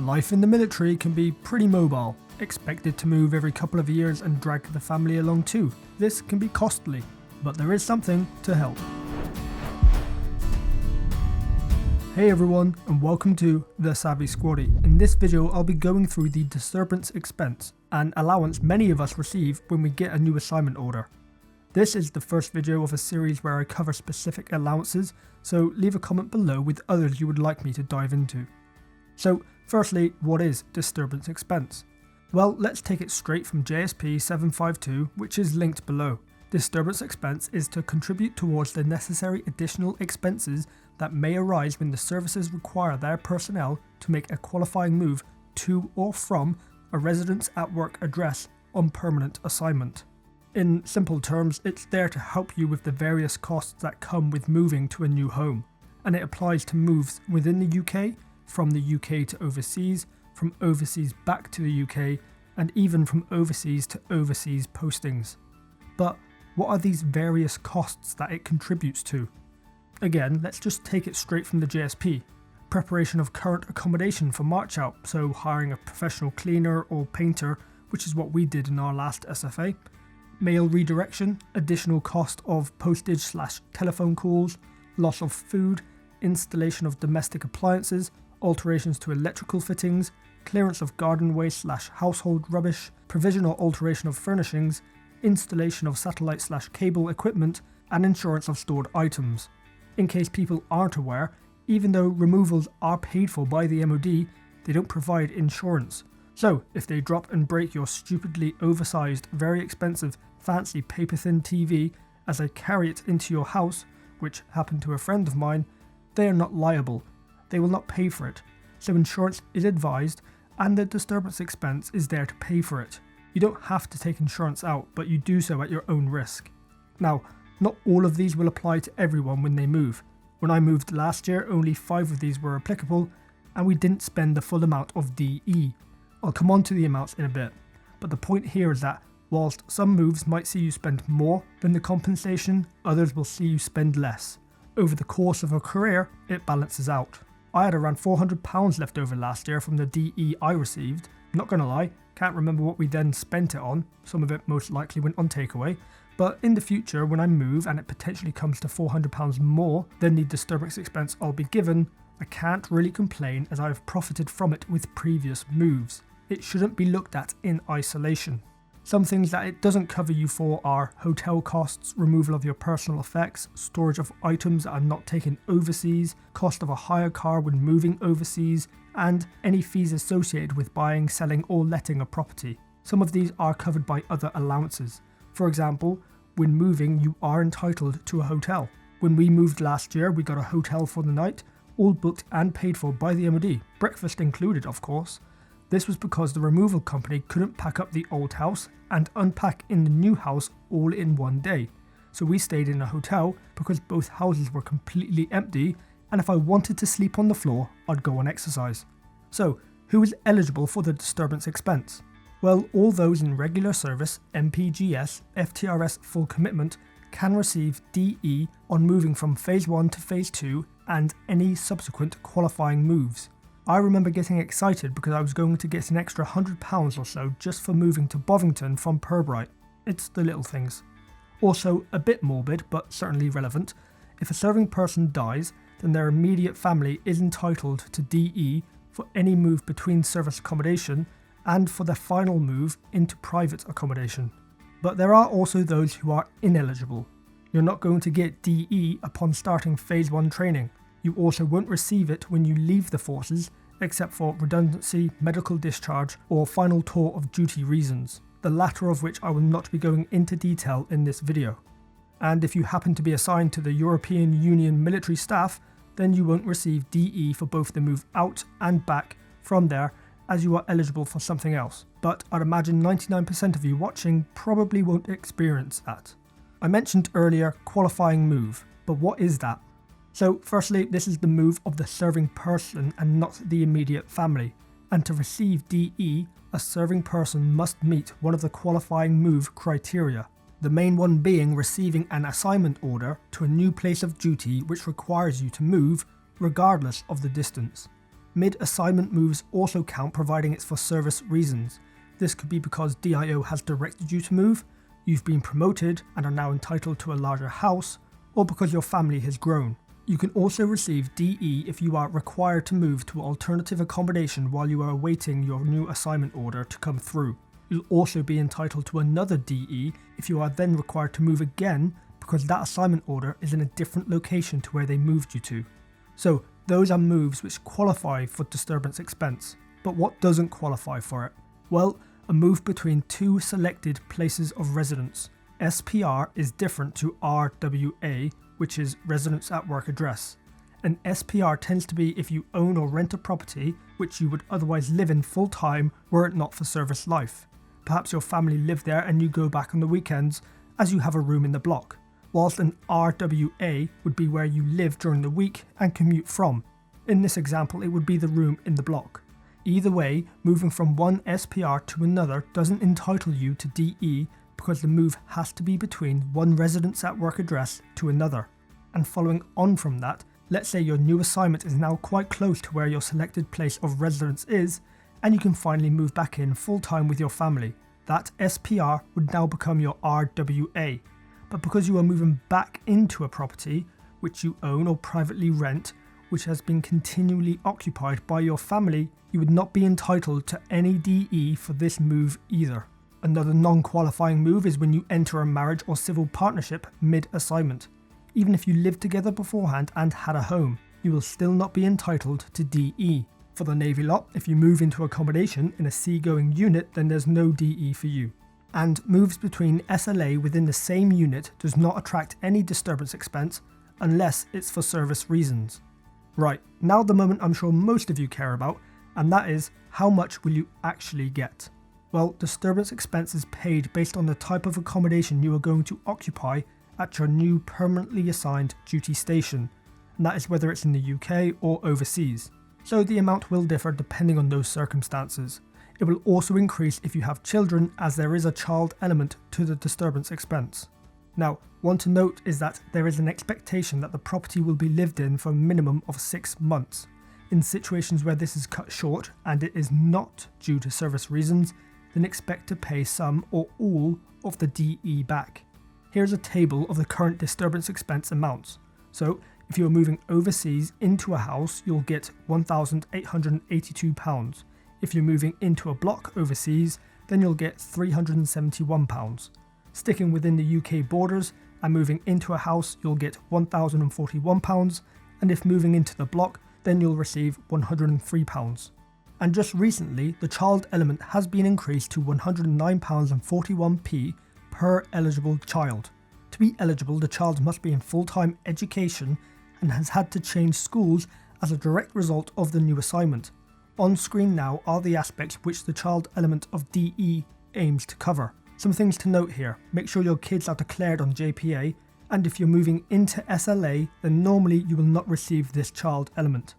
Life in the military can be pretty mobile, expected to move every couple of years and drag the family along too. This can be costly, but there is something to help. Hey everyone, and welcome to The Savvy Squaddy. In this video I'll be going through the Disturbance Expense, an allowance many of us receive when we get a new assignment order. This is the first video of a series where I cover specific allowances, so leave a comment below with others you would like me to dive into. So firstly, what is Disturbance Expense? Well, let's take it straight from JSP 752, which is linked below. Disturbance expense is to contribute towards the necessary additional expenses that may arise when the services require their personnel to make a qualifying move to or from a residence at work address on permanent assignment. In simple terms, it's there to help you with the various costs that come with moving to a new home, and it applies to moves within the UK, from the UK to overseas, from overseas back to the UK, and even from overseas to overseas postings. But what are these various costs that it contributes to? Again, let's just take it straight from the JSP. Preparation of current accommodation for March out, so hiring a professional cleaner or painter, which is what we did in our last SFA. Mail redirection, additional cost of postage/telephone calls, loss of food, installation of domestic appliances, alterations to electrical fittings, clearance of garden waste/household rubbish, provision or alteration of furnishings, installation of satellite/cable equipment, and insurance of stored items. In case people aren't aware, even though removals are paid for by the MOD, they don't provide insurance. So if they drop and break your stupidly oversized, very expensive, fancy paper-thin TV as they carry it into your house, which happened to a friend of mine, they are not liable. They will not pay for it. So insurance is advised, and the disturbance expense is there to pay for it. You don't have to take insurance out, but you do so at your own risk. Now, not all of these will apply to everyone when they move. When I moved last year, only 5 of these were applicable, and we didn't spend the full amount of DE. I'll come on to the amounts in a bit, but the point here is that whilst some moves might see you spend more than the compensation, others will see you spend less. Over the course of a career, it balances out. I had around £400 left over last year from the DE I received. Not gonna lie, can't remember what we then spent it on. Some of it most likely went on takeaway. But in the future, when I move and it potentially comes to £400 more than the disturbance expense I'll be given, I can't really complain as I've profited from it with previous moves. It shouldn't be looked at in isolation. Some things that it doesn't cover you for are hotel costs, removal of your personal effects, storage of items that are not taken overseas, cost of a hire car when moving overseas, and any fees associated with buying, selling or letting a property. Some of these are covered by other allowances. For example, when moving you are entitled to a hotel. When we moved last year we got a hotel for the night, all booked and paid for by the MOD, breakfast included of course. This was because the removal company couldn't pack up the old house and unpack in the new house all in one day. So we stayed in a hotel because both houses were completely empty, and if I wanted to sleep on the floor, I'd go on exercise. So, who is eligible for the disturbance expense? Well, all those in regular service, MPGS, FTRS full commitment, can receive DE on moving from Phase 1 to Phase 2 and any subsequent qualifying moves. I remember getting excited because I was going to get an extra £100 or so just for moving to Bovington from Pirbright. It's the little things. Also, a bit morbid, but certainly relevant, if a serving person dies, then their immediate family is entitled to DE for any move between service accommodation and for their final move into private accommodation. But there are also those who are ineligible. You're not going to get DE upon starting Phase 1 training. You also won't receive it when you leave the forces, except for redundancy, medical discharge, or final tour of duty reasons, the latter of which I will not be going into detail in this video. And if you happen to be assigned to the European Union military staff, then you won't receive DE for both the move out and back from there, as you are eligible for something else. But I'd imagine 99% of you watching probably won't experience that. I mentioned earlier qualifying move, but what is that? So firstly, this is the move of the serving person and not the immediate family, and to receive DE, a serving person must meet one of the qualifying move criteria. The main one being receiving an assignment order to a new place of duty which requires you to move regardless of the distance. Mid-assignment moves also count providing it's for service reasons. This could be because DIO has directed you to move, you've been promoted and are now entitled to a larger house, or because your family has grown. You can also receive DE if you are required to move to alternative accommodation while you are awaiting your new assignment order to come through. You'll also be entitled to another DE if you are then required to move again because that assignment order is in a different location to where they moved you to. So those are moves which qualify for disturbance expense. But what doesn't qualify for it? Well, a move between two selected places of residence. SPR is different to RWA, which is residence at work address. An SPR tends to be if you own or rent a property which you would otherwise live in full time were it not for service life. Perhaps your family live there and you go back on the weekends as you have a room in the block, whilst an RWA would be where you live during the week and commute from. In this example, it would be the room in the block. Either way, moving from one SPR to another doesn't entitle you to DE because the move has to be between one residence at work address to another. And following on from that, let's say your new assignment is now quite close to where your selected place of residence is, and you can finally move back in full time with your family. That SPR would now become your RWA. But because you are moving back into a property which you own or privately rent, which has been continually occupied by your family, you would not be entitled to any DE for this move either. Another non-qualifying move is when you enter a marriage or civil partnership mid-assignment. Even if you lived together beforehand and had a home, you will still not be entitled to DE. For the Navy lot, if you move into accommodation in a seagoing unit, then there's no DE for you. And moves between SLA within the same unit does not attract any disturbance expense unless it's for service reasons. Right, now the moment I'm sure most of you care about, and that is how much will you actually get? Well, disturbance expense is paid based on the type of accommodation you are going to occupy at your new permanently assigned duty station, and that is whether it's in the UK or overseas. So the amount will differ depending on those circumstances. It will also increase if you have children, as there is a child element to the disturbance expense. Now, one to note is that there is an expectation that the property will be lived in for a minimum of 6 months. In situations where this is cut short and it is not due to service reasons, then expect to pay some or all of the DE back. Here's a table of the current disturbance expense amounts. So, if you are moving overseas into a house, you'll get £1,882. If you're moving into a block overseas, then you'll get £371. Sticking within the UK borders and moving into a house, you'll get £1,041, and if moving into the block, then you'll receive £103. And just recently, the child element has been increased to £109.41p per eligible child. To be eligible, the child must be in full-time education and has had to change schools as a direct result of the new assignment. On screen now are the aspects which the child element of DE aims to cover. Some things to note here: make sure your kids are declared on JPA, and if you're moving into SLA, then normally you will not receive this child element.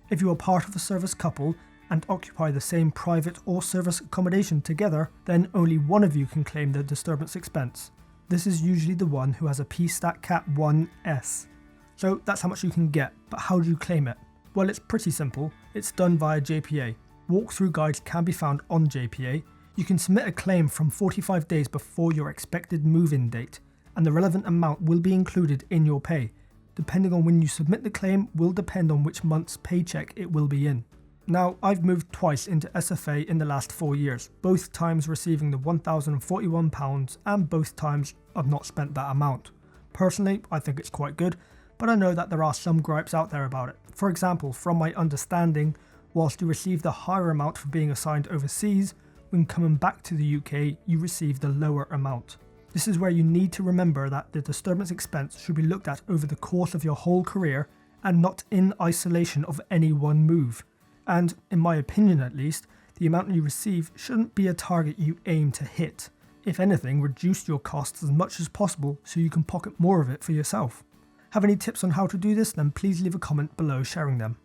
If you are part of a service couple and occupy the same private or service accommodation together, then only one of you can claim the disturbance expense. This is usually the one who has a PSTAT Cat 1S. So that's how much you can get, but how do you claim it? Well, it's pretty simple. It's done via JPA. Walkthrough guides can be found on JPA. You can submit a claim from 45 days before your expected move-in date, and the relevant amount will be included in your pay. Depending on when you submit the claim will depend on which month's paycheck it will be in. Now, I've moved twice into SFA in the last 4 years, both times receiving the £1,041, and both times I've not spent that amount. Personally, I think it's quite good, but I know that there are some gripes out there about it. For example, from my understanding, whilst you receive the higher amount for being assigned overseas, when coming back to the UK, you receive the lower amount. This is where you need to remember that the disturbance expense should be looked at over the course of your whole career and not in isolation of any one move. And, in my opinion at least, the amount you receive shouldn't be a target you aim to hit. If anything, reduce your costs as much as possible so you can pocket more of it for yourself. Have any tips on how to do this? Then please leave a comment below sharing them.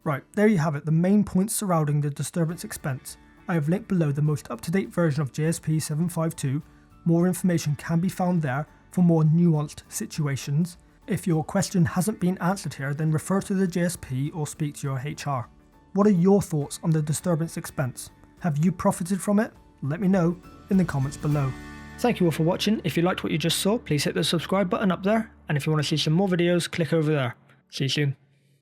Right, there you have it, the main points surrounding the disturbance expense. I have linked below the most up-to-date version of JSP 752. More information can be found there for more nuanced situations. If your question hasn't been answered here, then refer to the JSP or speak to your HR. What are your thoughts on the disturbance expense? Have you profited from it? Let me know in the comments below. Thank you all for watching. If you liked what you just saw, please hit the subscribe button up there, and if you want to see some more videos, click over there. See you soon.